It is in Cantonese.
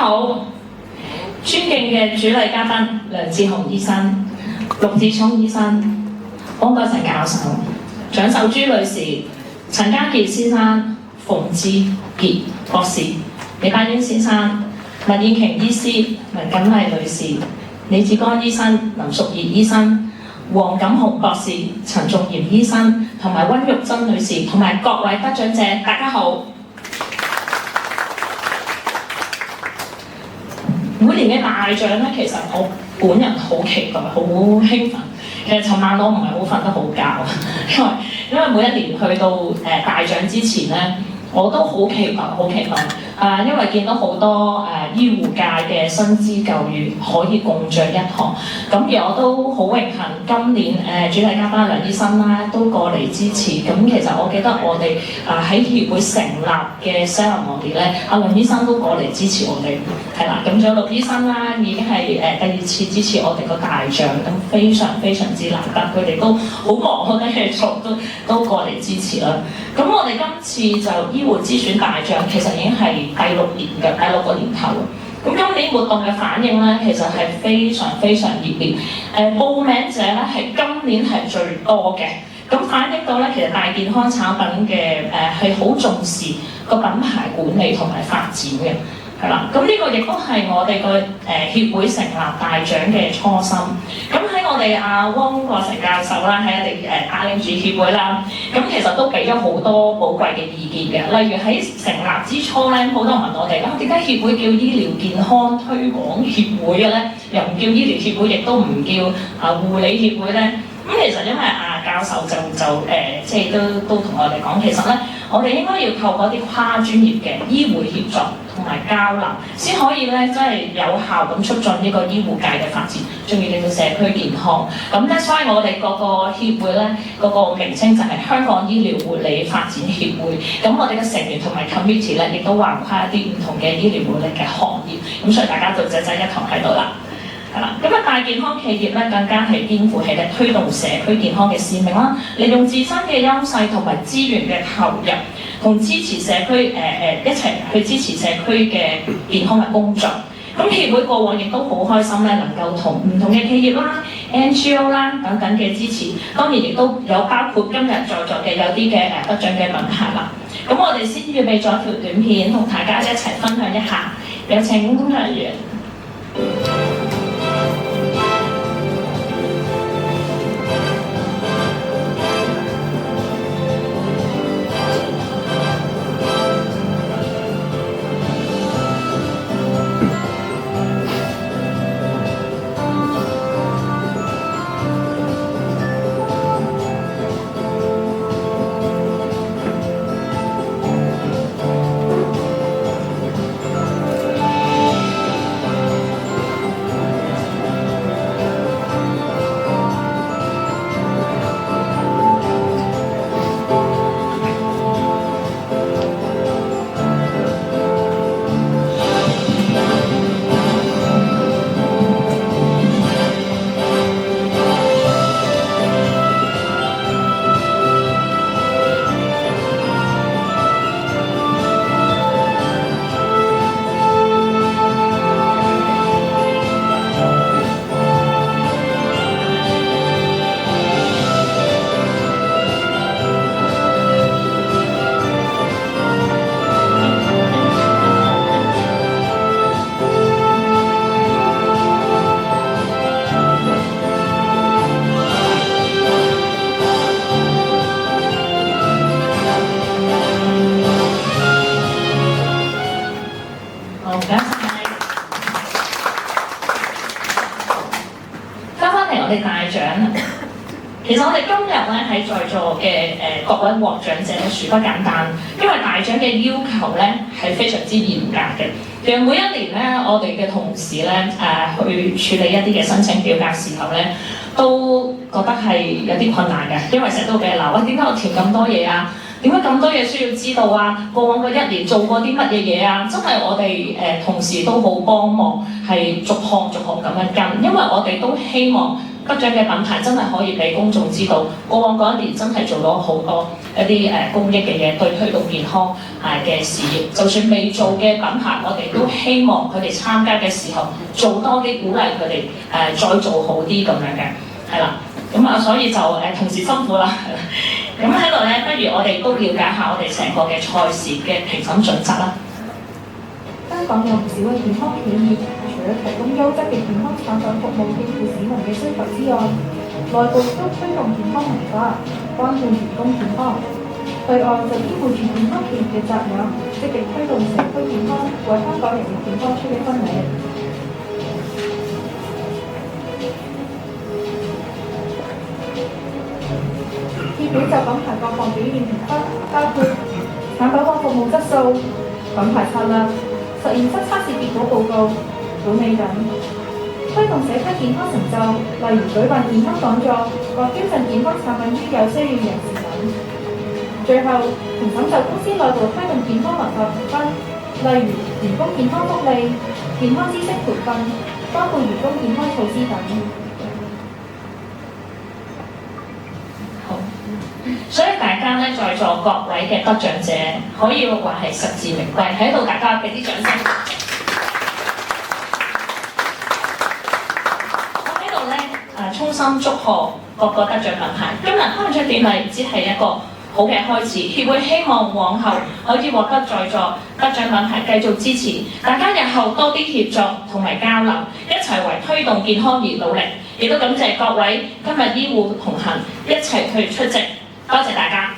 好，尊敬嘅主禮嘉賓梁智鴻醫生、陸志聰醫生、汪國成教授、蔣秀珠女士、陳家傑先生、馮志傑博士、李百英先生、文燕瓊醫師、文錦麗女士、李志剛醫生、林淑儀醫生、黃錦雄博士、陳仲賢醫生同埋溫玉珍女士同埋各位得獎者，大家好。每年嘅大獎咧，其實我本人好期待，好興奮。其實尋晚我唔係好瞓得好覺，因為每一年去到大獎之前咧，我都好期待，好期待。因為見到好多醫護界嘅新知舊語可以共聚一堂，咁而我都好榮幸今年主禮嘉賓梁醫生啦都過嚟支持。咁其實我記得我哋喺協會成立嘅 ceremony 咧，阿梁醫生都過嚟支持我哋，係啦。咁仲有陸醫生啦，已經係第二次支持我哋個大獎，咁非常非常之難得，佢哋都好忙好多嘢做，都過嚟支持啦。咁我哋今次就醫護之選大獎，其實已經係第六個年頭。咁今年活動嘅反應咧，其實係非常非常熱烈。報名者咧係今年係最多嘅。咁反映到咧，其實大健康產品嘅係好重視個品牌管理同埋發展嘅。係啦，咁呢個亦都係我哋個協會成立大獎嘅初心。咁喺我哋汪國成教授啦，喺我哋帶領住協會啦，咁其實都俾咗好多寶貴嘅意見嘅。例如喺成立之初咧，好多人問我哋啦，點解協會叫醫療健康推廣協會嘅咧？又唔叫醫療協會，亦都唔叫護理協會咧？咁其實因為教授即係都同我哋講，其實咧我哋應該要透過一啲跨專業嘅醫護協作同埋交流，先可以咧真係有效咁促進呢個醫護界嘅發展，仲要令到社區健康。咁咧，所以我哋嗰個協會咧嗰個名稱就係香港醫療護理發展協會。咁我哋嘅成員同埋 committee 咧，亦都橫跨一啲唔同嘅醫療護理嘅行業。咁所以大家就濟一堂喺度啦。係啦，咁大健康企業咧更加係肩負起咧推動社區健康嘅使命啦，利用自身嘅優勢同埋資源嘅投入，同支持社區一齊去支持社區嘅健康嘅工作。咁協會過往亦都好開心咧，能夠同唔同嘅企業啦、NGO 啦等等嘅支持，當然亦都有包括今日在座嘅有啲嘅得獎嘅品牌啦。咁我哋先預備咗條短片，同大家一齊分享一下。有請工作人員。其實我哋今日咧喺在座嘅各位獲獎者咧，殊不簡單，因為大獎嘅要求咧係非常之嚴格嘅。其實每一年咧，我哋嘅同事咧去處理一啲嘅申請表格時候咧，都覺得係有啲困難嘅，因為成日都俾人鬧，喂，點解我填咁多嘢啊？點解咁多嘢需要知道啊？過往嗰一年做過啲乜嘢嘢啊？真係我哋同事都好幫忙，係逐項咁樣跟，因為我哋都希望得獎嘅品牌真係可以俾公眾知道，過往嗰一年真係做咗好多一啲公益嘅嘢，對推動健康嘅事業。就算未做嘅品牌，我哋都希望佢哋參加嘅時候做多啲，鼓勵佢哋再做好啲咁樣嘅，係啦。咁啊，所以就同時辛苦啦。咁喺度咧，不如我哋都了解下我哋成個嘅賽事嘅評審準則啦。香港有唔少嘅健康企業，除咗提供優質嘅健康產品服務應付市民嘅需求之外，內部亦都推動健康文化，關注員工健康。對外就肩負住健康企業嘅責任，積極推動社區健康，為香港人嘅健康出一分力。結果就品牌各項表現評分，包括產品或服務質素、品牌策略、實驗室測試結果報告、管理等，推動社區健康成就，例如舉辦健康講座或捐贈健康產品於有需要人士等。最後，評審就公司內部推動健康文化評分，例如員工健康福利、健康知識培訓，包括員工健康措施等。好，所以大家咧在座各位嘅得獎者，可以話係實至名歸，喺度大家俾啲掌聲。我喺度咧衷心祝賀各個得獎品牌。今日開獎典禮只係一個好嘅開始，協會希望往後可以獲得在座得獎品牌繼續支持，大家日後多啲協作同埋交流，一齊為推動健康而努力。亦都感謝各位今日醫護同行一齊去出席，多謝大家。